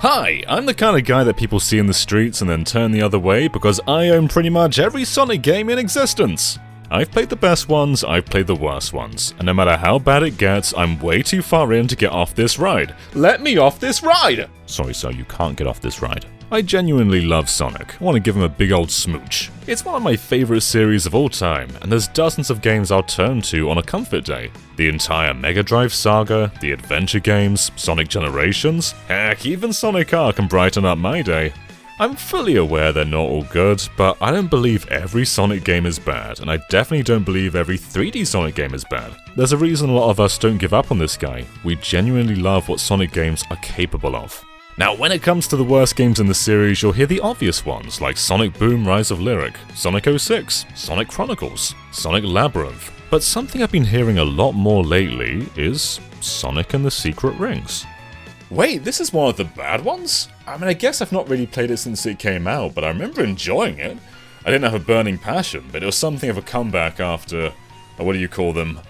Hi, I'm the kind of guy that people see in the streets and then turn the other way because I own pretty much every Sonic game in existence. I've played the best ones, I've played the worst ones, and no matter how bad it gets, I'm way too far in to get off this ride. Let me off this ride! Sorry sir, you can't get off this ride. I genuinely love Sonic. I want to give him a big old smooch. It's one of my favourite series of all time, and there's dozens of games I'll turn to on a comfort day. The entire Mega Drive saga, the adventure games, Sonic Generations, heck, even Sonic R can brighten up my day. I'm fully aware they're not all good, but I don't believe every Sonic game is bad, and I definitely don't believe every 3D Sonic game is bad. There's a reason a lot of us don't give up on this guy. We genuinely love what Sonic games are capable of. Now, when it comes to the worst games in the series, you'll hear the obvious ones like Sonic Boom Rise of Lyric, Sonic 06, Sonic Chronicles, Sonic Labyrinth. But something I've been hearing a lot more lately is Sonic and the Secret Rings. Wait, this is one of the bad ones? I mean, I guess I've not really played it since it came out, but I remember enjoying it. I didn't have a burning passion, but it was something of a comeback after, what do you call them?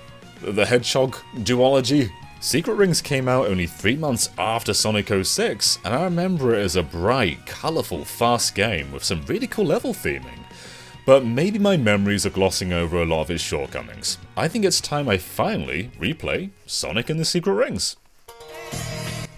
The Hedgehog duology? Secret Rings came out only 3 months after Sonic 06, and I remember it as a bright, colourful, fast game with some really cool level theming. But maybe my memories are glossing over a lot of its shortcomings. I think it's time I finally replay Sonic and the Secret Rings.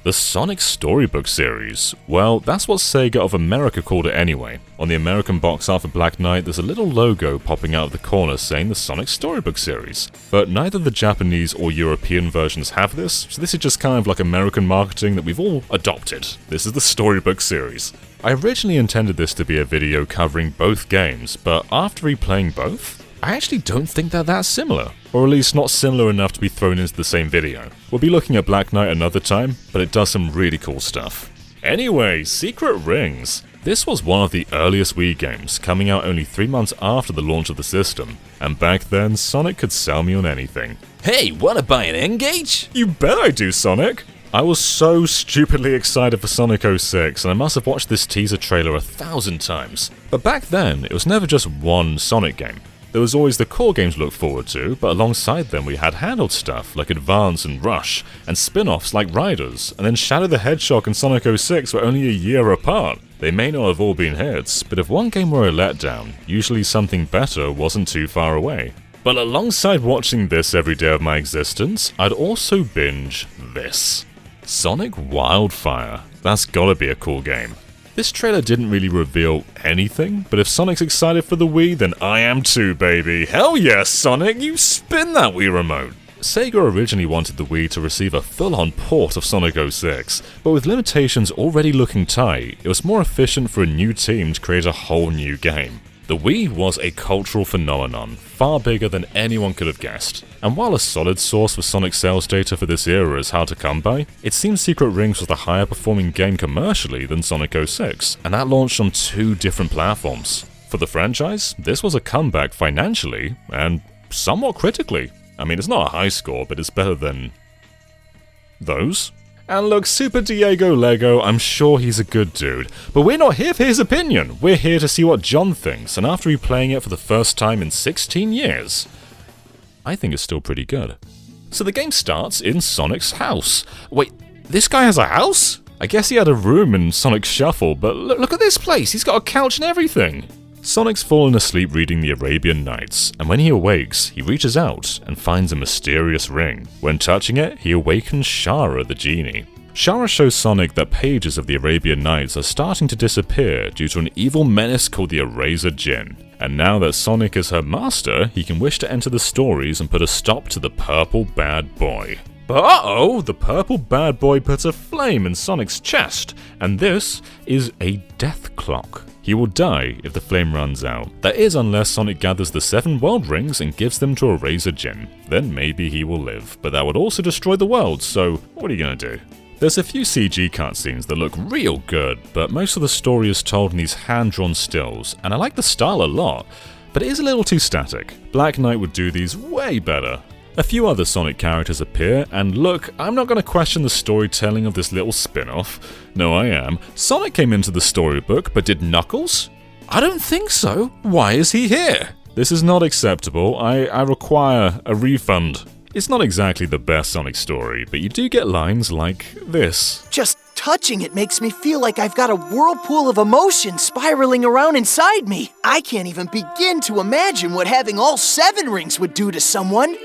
The Sonic Storybook series. Well, that's what Sega of America called it anyway. On the American box art for Black Knight, there's a little logo popping out of the corner saying the Sonic Storybook series. But neither the Japanese or European versions have this, so this is just kind of like American marketing that we've all adopted. This is the Storybook series. I originally intended this to be a video covering both games, but after replaying both, I actually don't think they're that similar, or at least not similar enough to be thrown into the same video. We'll be looking at Black Knight another time, but it does some really cool stuff. Anyway, Secret Rings. This was one of the earliest Wii games, coming out only 3 months after the launch of the system, and back then Sonic could sell me on anything. Hey, wanna buy an N-Gage? You bet I do, Sonic! I was so stupidly excited for Sonic 06, and I must have watched this teaser trailer 1,000 times. But back then, it was never just one Sonic game. There was always the core games to look forward to, but alongside them we had handheld stuff like Advance and Rush, and spin-offs like Riders, and then Shadow the Hedgehog and Sonic 06 were only a year apart. They may not have all been hits, but if one game were a letdown, usually something better wasn't too far away. But alongside watching this every day of my existence, I'd also binge this. Sonic Wildfire. That's gotta be a cool game. This trailer didn't really reveal anything, but if Sonic's excited for the Wii, then I am too, baby. Hell yes, Sonic, you spin that Wii remote! Sega originally wanted the Wii to receive a full-on port of Sonic 06, but with limitations already looking tight, it was more efficient for a new team to create a whole new game. The Wii was a cultural phenomenon, far bigger than anyone could have guessed. And while a solid source for Sonic sales data for this era is hard to come by, it seems Secret Rings was the higher performing game commercially than Sonic 06, and that launched on 2 different platforms. For the franchise, this was a comeback financially, and somewhat critically. I mean, it's not a high score, but it's better than those. And look, Super Diego Lego, I'm sure he's a good dude, but we're not here for his opinion, we're here to see what John thinks, and after replaying it for the first time in 16 years, I think it's still pretty good. So the game starts in Sonic's house. Wait, this guy has a house? I guess he had a room in Sonic Shuffle, but look at this place, he's got a couch and everything! Sonic's fallen asleep reading the Arabian Nights, and when he awakes, he reaches out and finds a mysterious ring. When touching it, he awakens Shara the genie. Shara shows Sonic that pages of the Arabian Nights are starting to disappear due to an evil menace called the Eraser Djinn. And now that Sonic is her master, he can wish to enter the stories and put a stop to the Purple Bad Boy. But uh-oh, the Purple Bad Boy puts a flame in Sonic's chest, and this is a death clock. He will die if the flame runs out. That is, unless Sonic gathers the 7 world rings and gives them to Eraser Djinn. Then maybe he will live, but that would also destroy the world, so what are you gonna do? There's a few CG cutscenes that look real good, but most of the story is told in these hand-drawn stills, and I like the style a lot, but it is a little too static. Black Knight would do these way better. A few other Sonic characters appear, and look, I'm not going to question the storytelling of this little spin-off. No, I am. Sonic came into the storybook, but did Knuckles? I don't think so. Why is he here? This is not acceptable. I require a refund. It's not exactly the best Sonic story, but you do get lines like this. Just touching it makes me feel like I've got a whirlpool of emotion spiraling around inside me. I can't even begin to imagine what having all 7 rings would do to someone.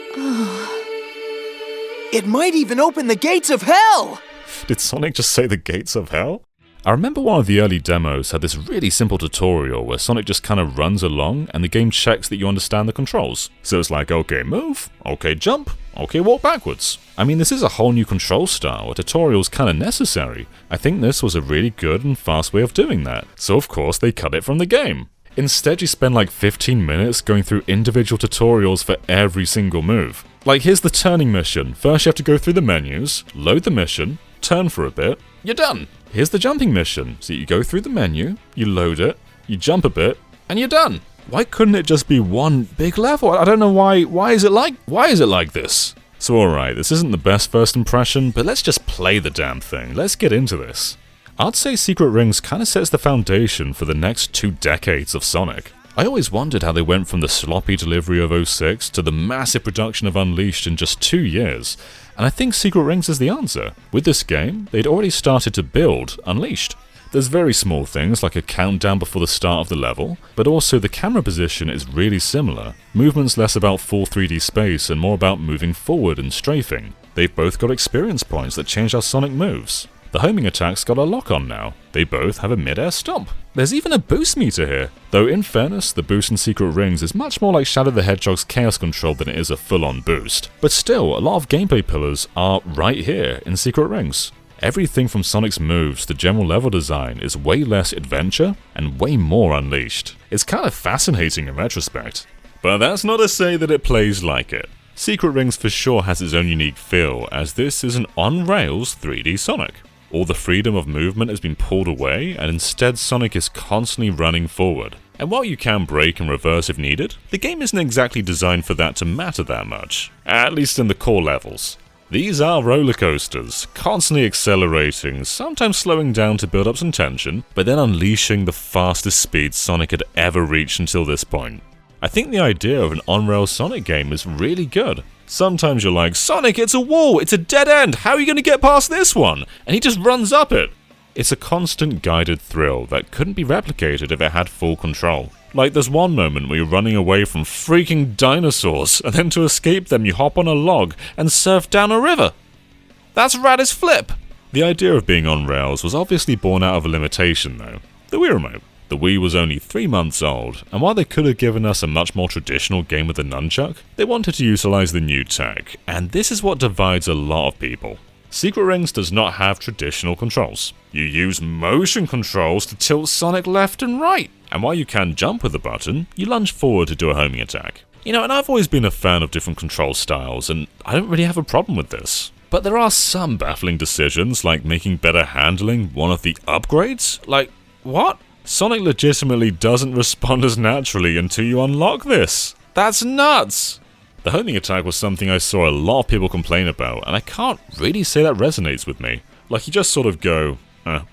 It might even open the gates of hell! Did Sonic just say the gates of hell? I remember one of the early demos had this really simple tutorial where Sonic just kind of runs along and the game checks that you understand the controls. So it's like, okay, move, okay, jump, okay, walk backwards. I mean, this is a whole new control style, a tutorial's kind of necessary. I think this was a really good and fast way of doing that, so of course they cut it from the game. Instead, you spend like 15 minutes going through individual tutorials for every single move. Like, here's the turning mission. First you have to go through the menus, load the mission, turn for a bit, you're done. Here's the jumping mission. So you go through the menu, you load it, you jump a bit, and you're done. Why couldn't it just be one big level? I don't know why is it like this? So alright, this isn't the best first impression, but let's just play the damn thing. Let's get into this. I'd say Secret Rings kinda sets the foundation for the next 2 decades of Sonic. I always wondered how they went from the sloppy delivery of 06 to the massive production of Unleashed in just 2 years, and I think Secret Rings is the answer. With this game, they'd already started to build Unleashed. There's very small things like a countdown before the start of the level, but also the camera position is really similar. Movement's less about full 3D space and more about moving forward and strafing. They've both got experience points that change how Sonic moves. The homing attack's got a lock-on now. They both have a mid-air stomp. There's even a boost meter here. Though in fairness, the boost in Secret Rings is much more like Shadow the Hedgehog's Chaos Control than it is a full-on boost. But still, a lot of gameplay pillars are right here in Secret Rings. Everything from Sonic's moves to general level design is way less adventure and way more Unleashed. It's kind of fascinating in retrospect. But that's not to say that it plays like it. Secret Rings for sure has its own unique feel, as this is an on-rails 3D Sonic. All the freedom of movement has been pulled away, and instead Sonic is constantly running forward. And while you can brake and reverse if needed, the game isn't exactly designed for that to matter that much, at least in the core levels. These are roller coasters, constantly accelerating, sometimes slowing down to build up some tension, but then unleashing the fastest speed Sonic had ever reached until this point. I think the idea of an on-rail Sonic game is really good. Sometimes you're like, Sonic, it's a wall, it's a dead end, how are you going to get past this one? And he just runs up it. It's a constant guided thrill that couldn't be replicated if it had full control. Like there's one moment where you're running away from freaking dinosaurs, and then to escape them you hop on a log and surf down a river. That's rad as flip! The idea of being on rails was obviously born out of a limitation though, the Wii Remote. The Wii was only 3 months old, and while they could have given us a much more traditional game with a nunchuck, they wanted to utilize the new tech, and this is what divides a lot of people. Secret Rings does not have traditional controls. You use motion controls to tilt Sonic left and right, and while you can jump with the button, you lunge forward to do a homing attack. You know, and I've always been a fan of different control styles, and I don't really have a problem with this. But there are some baffling decisions, like making better handling one of the upgrades? Like, what? Sonic legitimately doesn't respond as naturally until you unlock this. That's nuts! The homing attack was something I saw a lot of people complain about, and I can't really say that resonates with me. Like, you just sort of go, I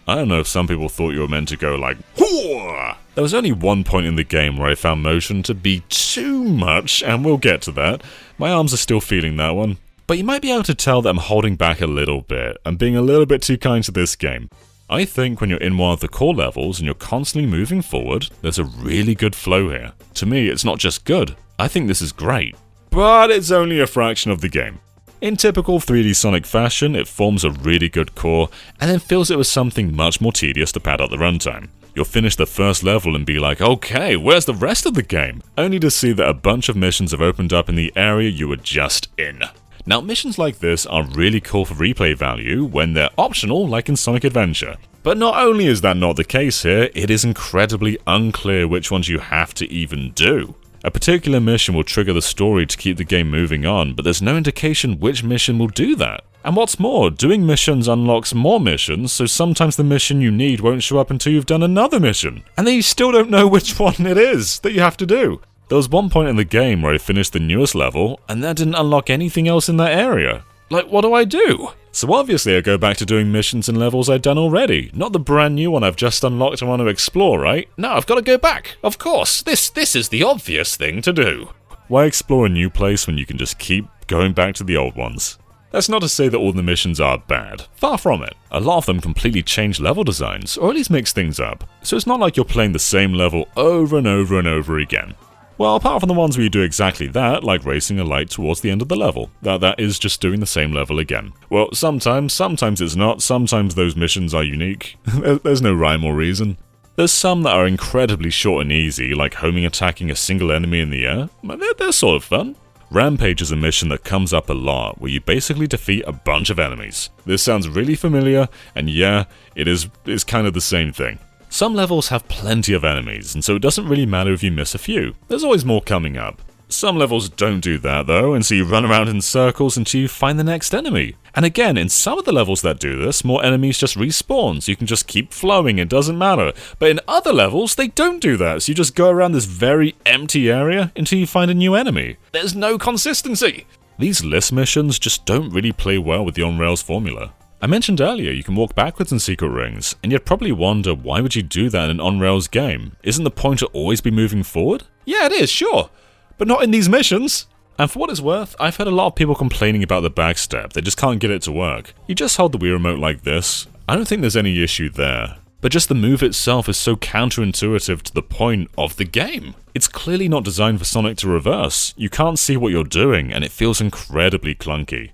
don't know if some people thought you were meant to go like, Hooah! There was only one point in the game where I found motion to be too much, and we'll get to that. My arms are still feeling that one. But you might be able to tell that I'm holding back a little bit, and being a little bit too kind to this game. I think when you're in one of the core levels and you're constantly moving forward, there's a really good flow here. To me, it's not just good, I think this is great. But it's only a fraction of the game. In typical 3D Sonic fashion, it forms a really good core, and then fills it with something much more tedious to pad out the runtime. You'll finish the first level and be like, okay, where's the rest of the game? Only to see that a bunch of missions have opened up in the area you were just in. Now, missions like this are really cool for replay value when they're optional, like in Sonic Adventure. But not only is that not the case here, it is incredibly unclear which ones you have to even do. A particular mission will trigger the story to keep the game moving on, but there's no indication which mission will do that. And what's more, doing missions unlocks more missions, so sometimes the mission you need won't show up until you've done another mission. And then you still don't know which one it is that you have to do. There was one point in the game where I finished the newest level, and that didn't unlock anything else in that area. Like, what do I do? So obviously I go back to doing missions and levels I've done already, not the brand new one I've just unlocked and want to explore, right? No, I've got to go back. Of course, this is the obvious thing to do. Why explore a new place when you can just keep going back to the old ones? That's not to say that all the missions are bad. Far from it. A lot of them completely change level designs, or at least mix things up. So it's not like you're playing the same level over and over and over again. Well, apart from the ones where you do exactly that, like racing a light towards the end of the level. That is just doing the same level again. Well, sometimes it's not, sometimes those missions are unique. There's no rhyme or reason. There's some that are incredibly short and easy, like homing attacking a single enemy in the air. They're sort of fun. Rampage is a mission that comes up a lot, where you basically defeat a bunch of enemies. This sounds really familiar, and yeah, it's kind of the same thing. Some levels have plenty of enemies, and so it doesn't really matter if you miss a few. There's always more coming up. Some levels don't do that though, and so you run around in circles until you find the next enemy. And again, in some of the levels that do this, more enemies just respawn, so you can just keep flowing, it doesn't matter. But in other levels, they don't do that, so you just go around this very empty area until you find a new enemy. There's no consistency! These list missions just don't really play well with the on-rails formula. I mentioned earlier you can walk backwards in secret rings, and you'd probably wonder why would you do that in an on-rails game? Isn't the point to always be moving forward? Yeah, it is, sure. But not in these missions! And for what it's worth, I've heard a lot of people complaining about the backstep, they just can't get it to work. You just hold the Wii Remote like this, I don't think there's any issue there. But just the move itself is so counterintuitive to the point of the game. It's clearly not designed for Sonic to reverse, you can't see what you're doing and it feels incredibly clunky.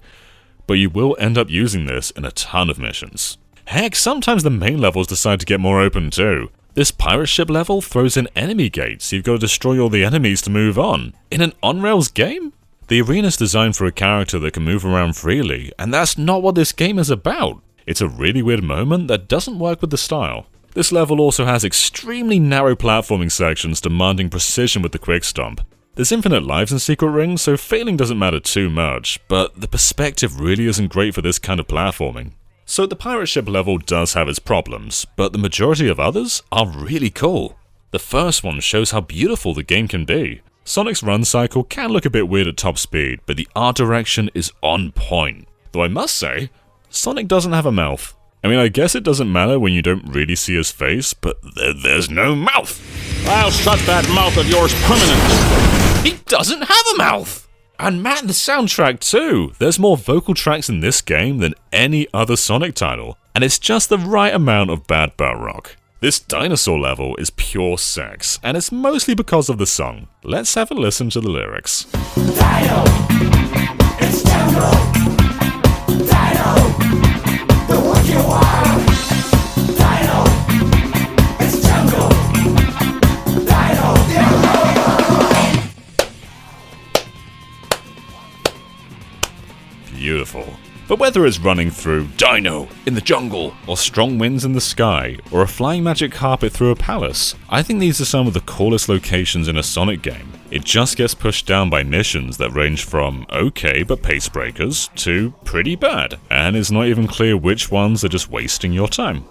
But you will end up using this in a ton of missions. Heck, sometimes the main levels decide to get more open too. This pirate ship level throws in enemy gates, so you've got to destroy all the enemies to move on. In an on-rails game? The arena's designed for a character that can move around freely, and that's not what this game is about. It's a really weird moment that doesn't work with the style. This level also has extremely narrow platforming sections demanding precision with the quick stomp. There's infinite lives in secret rings, so failing doesn't matter too much, but the perspective really isn't great for this kind of platforming. So the pirate ship level does have its problems, but the majority of others are really cool. The first one shows how beautiful the game can be. Sonic's run cycle can look a bit weird at top speed, but the art direction is on point. Though I must say, Sonic doesn't have a mouth. I mean, I guess it doesn't matter when you don't really see his face, but there's no mouth! I'll shut that mouth of yours permanently! He doesn't have a mouth! And man, the soundtrack too! There's more vocal tracks in this game than any other Sonic title, and it's just the right amount of bad butt rock. This dinosaur level is pure sex, and it's mostly because of the song. Let's have a listen to the lyrics. Dino! It's jungle! Dino! The what you are! Dino! It's jungle! Dino! Beautiful. But whether it's running through Dino in the jungle, or strong winds in the sky, or a flying magic carpet through a palace, I think these are some of the coolest locations in a Sonic game. It just gets pushed down by missions that range from okay but pace breakers to pretty bad, and it's not even clear which ones are just wasting your time.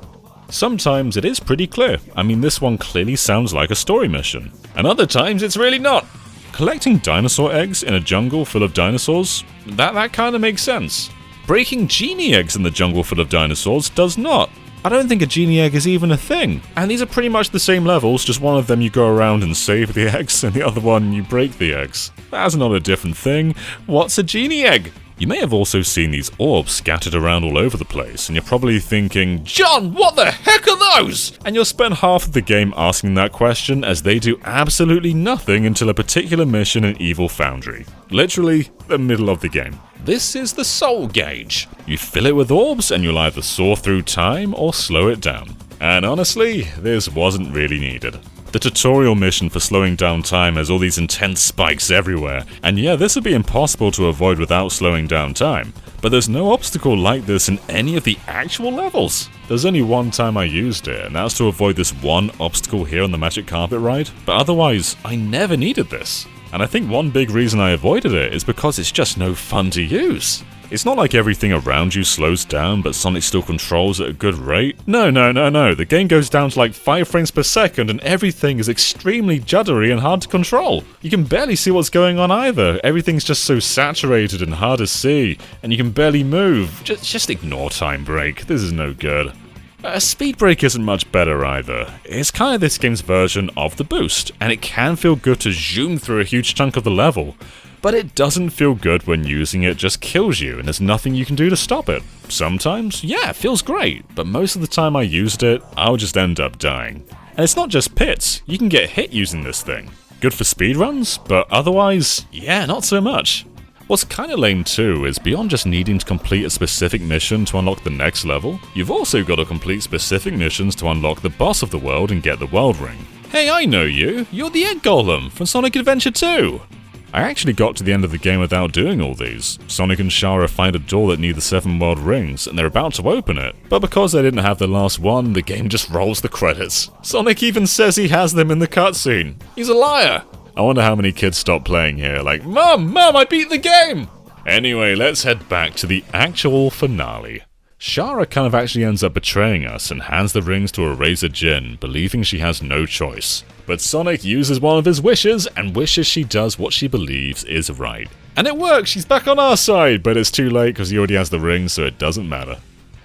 Sometimes it is pretty clear. I mean, this one clearly sounds like a story mission, and other times it's really not. Collecting dinosaur eggs in a jungle full of dinosaurs? That kind of makes sense. Breaking genie eggs in the jungle full of dinosaurs does not. I don't think a genie egg is even a thing. And these are pretty much the same levels, just one of them you go around and save the eggs, and the other one you break the eggs. That's not a different thing. What's a genie egg? You may have also seen these orbs scattered around all over the place, and you're probably thinking, John, what the heck are those? And you'll spend half of the game asking that question, as they do absolutely nothing until a particular mission in Evil Foundry. Literally, the middle of the game. This is the soul gauge. You fill it with orbs, and you'll either soar through time or slow it down. And honestly, this wasn't really needed. The tutorial mission for slowing down time has all these intense spikes everywhere, and yeah, this would be impossible to avoid without slowing down time, but there's no obstacle like this in any of the actual levels. There's only one time I used it, and that's to avoid this one obstacle here on the magic carpet ride, but otherwise, I never needed this. And I think one big reason I avoided it is because it's just no fun to use. It's not like everything around you slows down, but Sonic still controls at a good rate. No, the game goes down to like 5 frames per second and everything is extremely juddery and hard to control. You can barely see what's going on either, everything's just so saturated and hard to see, and you can barely move. Just ignore Time Break, this is no good. Speed Break isn't much better either. It's kind of this game's version of the boost, and it can feel good to zoom through a huge chunk of the level. but it doesn't feel good when using it just kills you and there's nothing you can do to stop it. Sometimes, yeah, it feels great, but most of the time I used it, I'll just end up dying. And it's not just pits, you can get hit using this thing. Good for speedruns, but otherwise, yeah, not so much. What's kinda lame too is beyond just needing to complete a specific mission to unlock the next level, you've also got to complete specific missions to unlock the boss of the world and get the world ring. Hey, I know you! You're the Egg Golem from Sonic Adventure 2! I actually got to the end of the game without doing all these. Sonic and Shara find a door that needs the 7 world rings, and they're about to open it. But because they didn't have the last one, the game just rolls the credits. Sonic even says he has them in the cutscene. He's a liar! I wonder how many kids stop playing here, like, Mom, I beat the game! Anyway, let's head back to the actual finale. Shara kind of actually ends up betraying us and hands the rings to Eraser Jin, believing she has no choice. But Sonic uses one of his wishes and wishes she does what she believes is right. And it works, she's back on our side, but it's too late because he already has the rings, so it doesn't matter.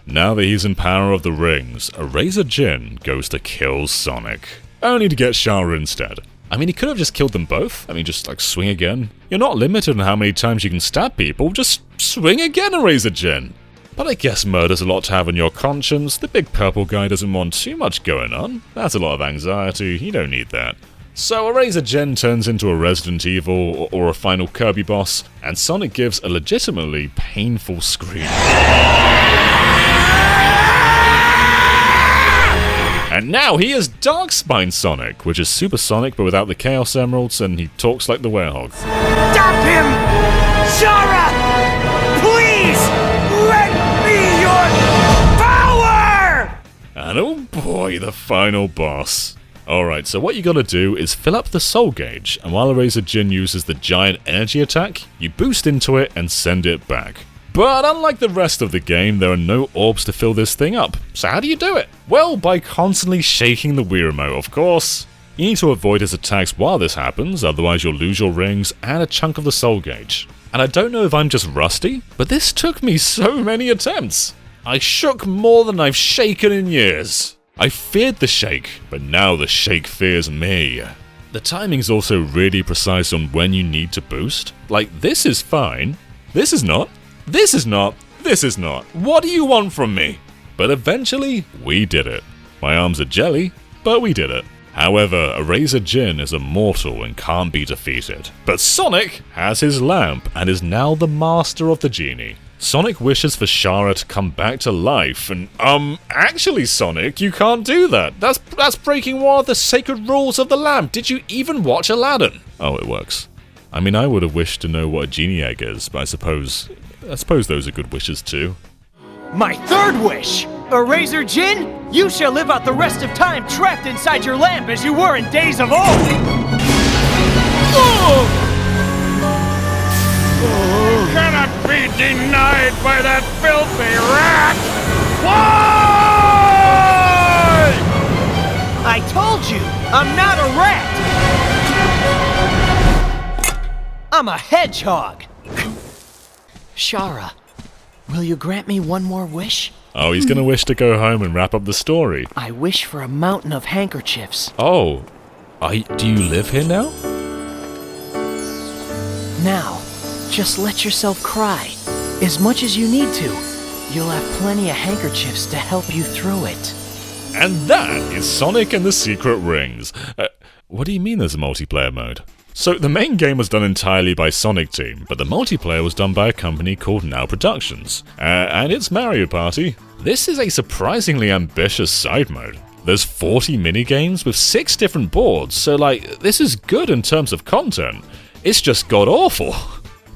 Now that he's in power of the rings, Eraser Jin goes to kill Sonic, only to get Shara instead. I mean, he could have just killed them both. I mean, just like swing again. You're not limited on how many times you can stab people, just swing again, Eraser Jin. But I guess murder's a lot to have on your conscience. The big purple guy doesn't want too much going on. That's a lot of anxiety, you don't need that. So Eraser Jin turns into a Resident Evil or a final Kirby boss, and Sonic gives a legitimately painful scream. And now he is Darkspine Sonic, which is Super Sonic but without the Chaos Emeralds, and he talks like the Werehog. Stop him! Shara! Please! Let me your power! And oh boy, the final boss. Alright, so what you gotta do is fill up the soul gauge, and while Eraser Jin uses the giant energy attack, you boost into it and send it back. But unlike the rest of the game, there are no orbs to fill this thing up. So how do you do it? Well, by constantly shaking the Wii Remote, of course. You need to avoid his attacks while this happens, otherwise you'll lose your rings and a chunk of the soul gauge. And I don't know if I'm just rusty, but this took me so many attempts. I shook more than I've shaken in years. I feared the shake, but now the shake fears me. The timing's also really precise on when you need to boost. Like, this is fine. This is not. This is not. This is not. What do you want from me? But eventually, we did it. My arms are jelly, but we did it. However, Eraser Jin is immortal and can't be defeated. But Sonic has his lamp and is now the master of the genie. Sonic wishes for Shara to come back to life and, actually Sonic, you can't do that. That's breaking one of the sacred rules of the lamp. Did you even watch Aladdin? Oh, it works. I mean, I would have wished to know what a genie egg is, but I suppose those are good wishes too. My third wish! Eraser Jin, you shall live out the rest of time trapped inside your lamp as you were in days of old! Cannot be denied by that filthy rat! Why? I told you, I'm not a rat! I'm a hedgehog! Shara, will you grant me one more wish? Oh, he's gonna wish to go home and wrap up the story. I wish for a mountain of handkerchiefs. Oh, do you live here now? Now, just let yourself cry. As much as you need to. You'll have plenty of handkerchiefs to help you through it. And that is Sonic and the Secret Rings. What do you mean there's a multiplayer mode? So the main game was done entirely by Sonic Team, but the multiplayer was done by a company called Now Productions. And it's Mario Party. This is a surprisingly ambitious side mode. There's 40 minigames with 6 different boards, so like, this is good in terms of content. It's just god-awful.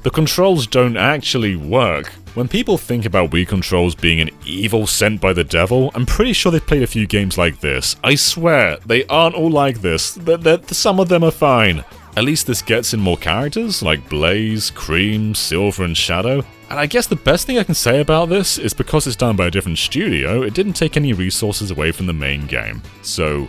The controls don't actually work. When people think about Wii controls being an evil sent by the devil, I'm pretty sure they've played a few games like this. I swear, they aren't all like this. Some of them are fine. At least this gets in more characters, like Blaze, Cream, Silver, and Shadow. And I guess the best thing I can say about this is because it's done by a different studio, it didn't take any resources away from the main game. So,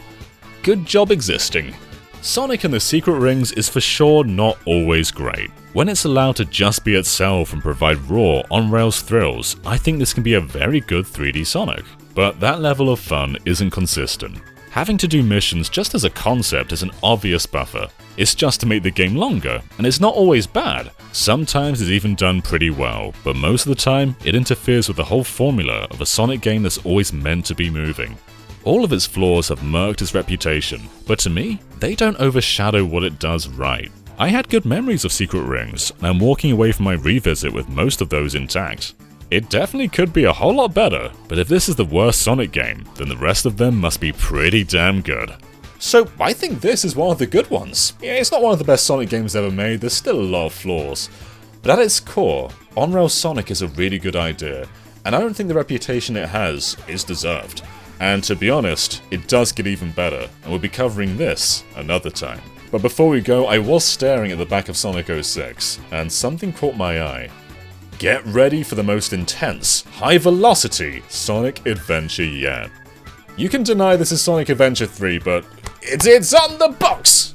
good job existing. Sonic and the Secret Rings is for sure not always great. When it's allowed to just be itself and provide raw, on-rails thrills, I think this can be a very good 3D Sonic. But that level of fun isn't consistent. Having to do missions just as a concept is an obvious buffer. It's just to make the game longer, and it's not always bad. Sometimes it's even done pretty well, but most of the time, it interferes with the whole formula of a Sonic game that's always meant to be moving. All of its flaws have murked its reputation, but to me, they don't overshadow what it does right. I had good memories of Secret Rings, and I'm walking away from my revisit with most of those intact. It definitely could be a whole lot better, but if this is the worst Sonic game, then the rest of them must be pretty damn good. So, I think this is one of the good ones. Yeah, it's not one of the best Sonic games ever made, there's still a lot of flaws. But at its core, On-Rail Sonic is a really good idea, and I don't think the reputation it has is deserved. And to be honest, it does get even better, and we'll be covering this another time. But before we go, I was staring at the back of Sonic 06, and something caught my eye. Get ready for the most intense, high-velocity Sonic adventure yet. You can deny this is Sonic Adventure 3, but it's on the box!